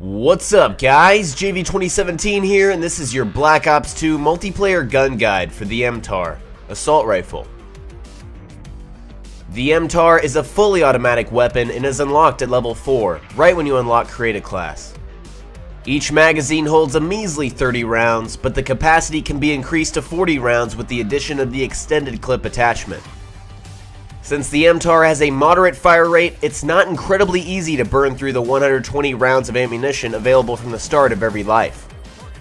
What's up guys, JV2017 here, and this is your Black Ops 2 multiplayer gun guide for the Mtar assault rifle. The Mtar is a fully automatic weapon and is unlocked at level 4, right when you unlock Create a Class. Each magazine holds a measly 30 rounds, but the capacity can be increased to 40 rounds with the addition of the extended clip attachment. Since the Mtar has a moderate fire rate, it's not incredibly easy to burn through the 120 rounds of ammunition available from the start of every life.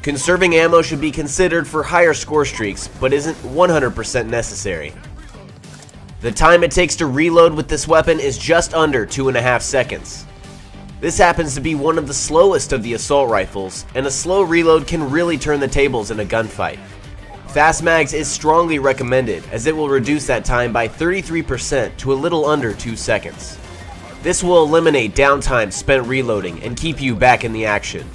Conserving ammo should be considered for higher score streaks, but isn't 100% necessary. The time it takes to reload with this weapon is just under 2.5 seconds. This happens to be one of the slowest of the assault rifles, and a slow reload can really turn the tables in a gunfight. Fast mags is strongly recommended, as it will reduce that time by 33% to a little under 2 seconds. This will eliminate downtime spent reloading and keep you back in the action.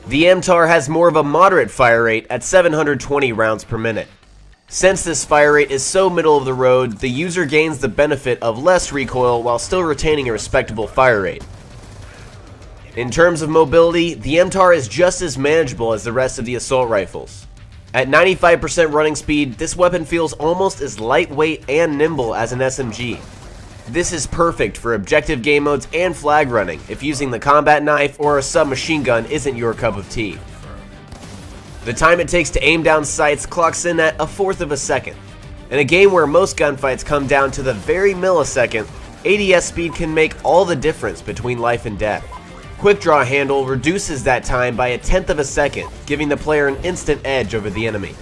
The Mtar has more of a moderate fire rate at 720 rounds per minute. Since this fire rate is so middle of the road, the user gains the benefit of less recoil while still retaining a respectable fire rate. In terms of mobility, the Mtar is just as manageable as the rest of the assault rifles. At 95% running speed, this weapon feels almost as lightweight and nimble as an SMG. This is perfect for objective game modes and flag running if using the combat knife or a submachine gun isn't your cup of tea. The time it takes to aim down sights clocks in at 1/4 of a second. In a game where most gunfights come down to the very millisecond, ADS speed can make all the difference between life and death. Quick draw handle reduces that time by 1/10 of a second, giving the player an instant edge over the enemy.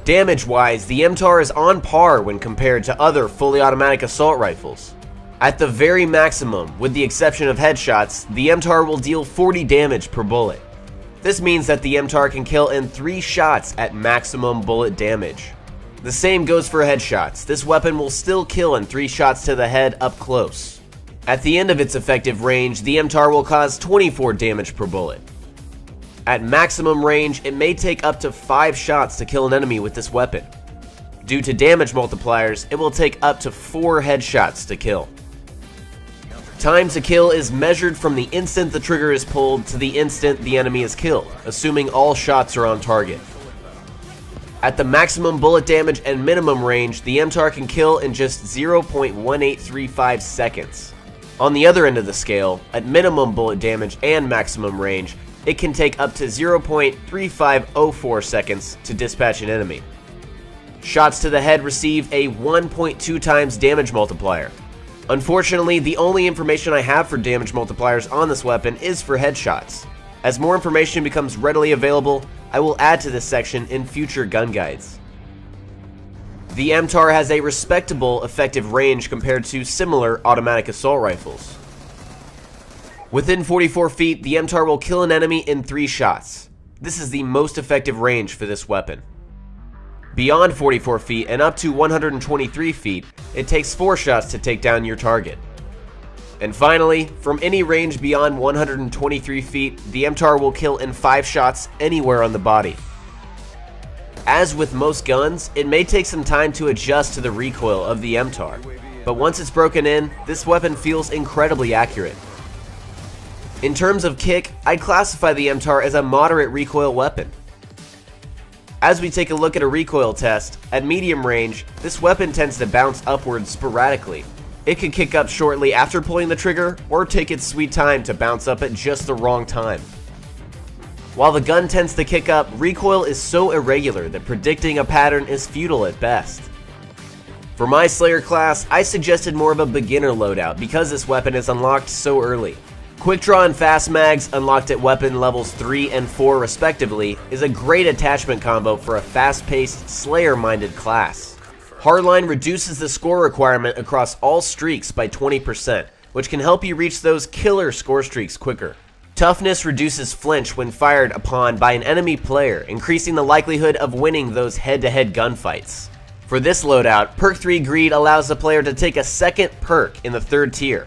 Damage-wise, the Mtar is on par when compared to other fully automatic assault rifles. At the very maximum, with the exception of headshots, the Mtar will deal 40 damage per bullet. This means that the Mtar can kill in 3 shots at maximum bullet damage. The same goes for headshots. This weapon will still kill in 3 shots to the head up close. At the end of its effective range, the Mtar will cause 24 damage per bullet. At maximum range, it may take up to 5 shots to kill an enemy with this weapon. Due to damage multipliers, it will take up to 4 headshots to kill. Time to kill is measured from the instant the trigger is pulled to the instant the enemy is killed, assuming all shots are on target. At the maximum bullet damage and minimum range, the Mtar can kill in just 0.1835 seconds. On the other end of the scale, at minimum bullet damage and maximum range, it can take up to 0.3504 seconds to dispatch an enemy. Shots to the head receive a 1.2 times damage multiplier. Unfortunately, the only information I have for damage multipliers on this weapon is for headshots. As more information becomes readily available, I will add to this section in future gun guides. The Mtar has a respectable effective range compared to similar automatic assault rifles. Within 44 feet, the Mtar will kill an enemy in 3 shots. This is the most effective range for this weapon. Beyond 44 feet and up to 123 feet, it takes 4 shots to take down your target. And finally, from any range beyond 123 feet, the Mtar will kill in 5 shots anywhere on the body. As with most guns, it may take some time to adjust to the recoil of the Mtar, but once it's broken in, this weapon feels incredibly accurate. In terms of kick, I'd classify the Mtar as a moderate recoil weapon. As we take a look at a recoil test, at medium range, this weapon tends to bounce upwards sporadically. It can kick up shortly after pulling the trigger, or take its sweet time to bounce up at just the wrong time. While the gun tends to kick up, recoil is so irregular that predicting a pattern is futile at best. For my Slayer class, I suggested more of a beginner loadout because this weapon is unlocked so early. Quick Draw and Fast Mags, unlocked at weapon levels 3 and 4 respectively, is a great attachment combo for a fast-paced, Slayer-minded class. Hardline reduces the score requirement across all streaks by 20%, which can help you reach those killer score streaks quicker. Toughness reduces flinch when fired upon by an enemy player, increasing the likelihood of winning those head-to-head gunfights. For this loadout, Perk 3 Greed allows the player to take a second perk in the 3rd tier.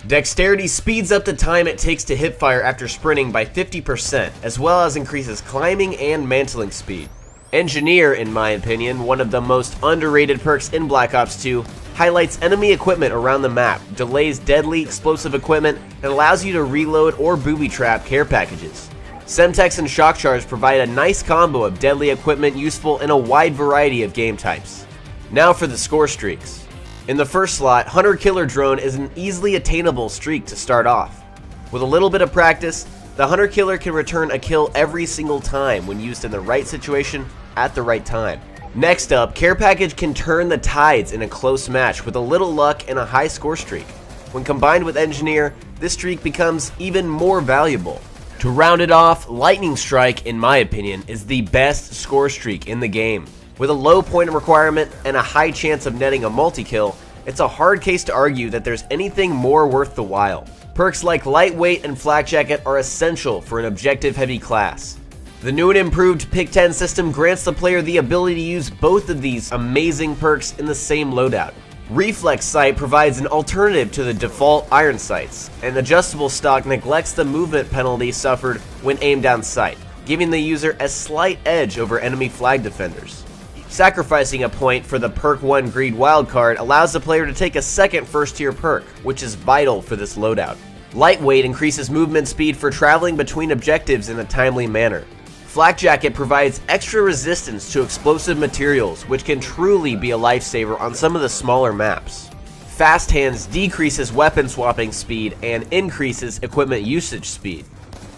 Dexterity speeds up the time it takes to hipfire after sprinting by 50%, as well as increases climbing and mantling speed. Engineer, in my opinion, one of the most underrated perks in Black Ops 2, highlights enemy equipment around the map, delays deadly explosive equipment, and allows you to reload or booby trap care packages. Semtex and Shock Charge provide a nice combo of deadly equipment useful in a wide variety of game types. Now for the score streaks. In the first slot, Hunter Killer Drone is an easily attainable streak to start off. With a little bit of practice, the Hunter Killer can return a kill every single time when used in the right situation at the right time. Next up, Care Package can turn the tides in a close match with a little luck and a high score streak. When combined with Engineer, this streak becomes even more valuable. To round it off, Lightning Strike, in my opinion, is the best score streak in the game. With a low point requirement and a high chance of netting a multi-kill, it's a hard case to argue that there's anything more worth the while. Perks like Lightweight and Flak Jacket are essential for an objective-heavy class. The new and improved Pick 10 system grants the player the ability to use both of these amazing perks in the same loadout. Reflex Sight provides an alternative to the default iron sights, and adjustable stock neglects the movement penalty suffered when aimed down sight, giving the user a slight edge over enemy flag defenders. Sacrificing a point for the Perk 1 Greed wildcard allows the player to take a second first-tier perk, which is vital for this loadout. Lightweight increases movement speed for traveling between objectives in a timely manner. Flak Jacket provides extra resistance to explosive materials, which can truly be a lifesaver on some of the smaller maps. Fast Hands decreases weapon swapping speed and increases equipment usage speed.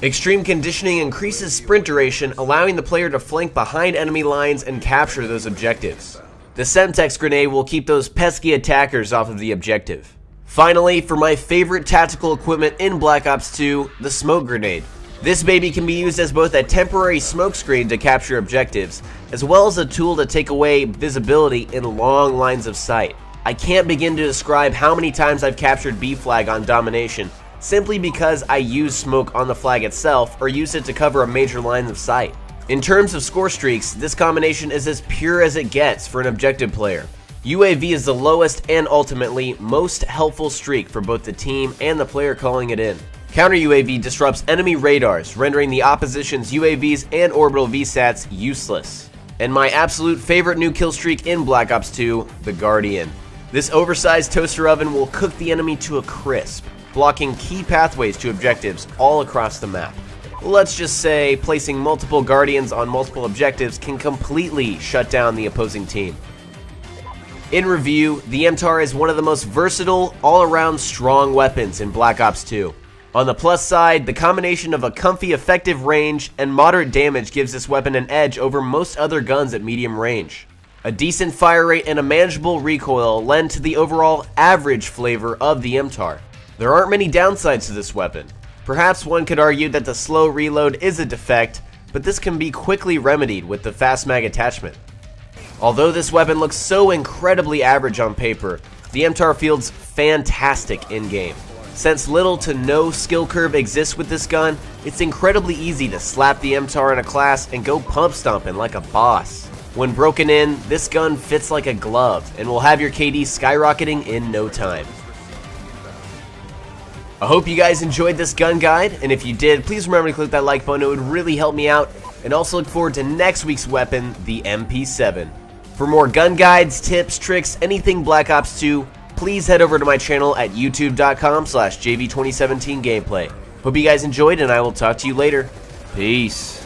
Extreme Conditioning increases sprint duration, allowing the player to flank behind enemy lines and capture those objectives. The Semtex Grenade will keep those pesky attackers off of the objective. Finally, for my favorite tactical equipment in Black Ops 2, the Smoke Grenade. This baby can be used as both a temporary smoke screen to capture objectives, as well as a tool to take away visibility in long lines of sight. I can't begin to describe how many times I've captured B flag on domination, simply because I use smoke on the flag itself or use it to cover a major line of sight. In terms of score streaks, this combination is as pure as it gets for an objective player. UAV is the lowest and ultimately most helpful streak for both the team and the player calling it in. Counter UAV disrupts enemy radars, rendering the opposition's UAVs and orbital VSATs useless. And my absolute favorite new kill streak in Black Ops 2, the Guardian. This oversized toaster oven will cook the enemy to a crisp, blocking key pathways to objectives all across the map. Let's just say placing multiple Guardians on multiple objectives can completely shut down the opposing team. In review, the Mtar is one of the most versatile, all-around strong weapons in Black Ops 2. On the plus side, the combination of a comfy effective range and moderate damage gives this weapon an edge over most other guns at medium range. A decent fire rate and a manageable recoil lend to the overall average flavor of the Mtar. There aren't many downsides to this weapon. Perhaps one could argue that the slow reload is a defect, but this can be quickly remedied with the fast mag attachment. Although this weapon looks so incredibly average on paper, the Mtar feels fantastic in-game. Since little to no skill curve exists with this gun, it's incredibly easy to slap the Mtar in a class and go pump stomping like a boss. When broken in, this gun fits like a glove and will have your KD skyrocketing in no time. I hope you guys enjoyed this gun guide, and if you did, please remember to click that like button. It would really help me out, and also look forward to next week's weapon, the MP7. For more gun guides, tips, tricks, anything Black Ops 2, please head over to my channel at youtube.com/JV2017gameplay. Hope you guys enjoyed, and I will talk to you later. Peace.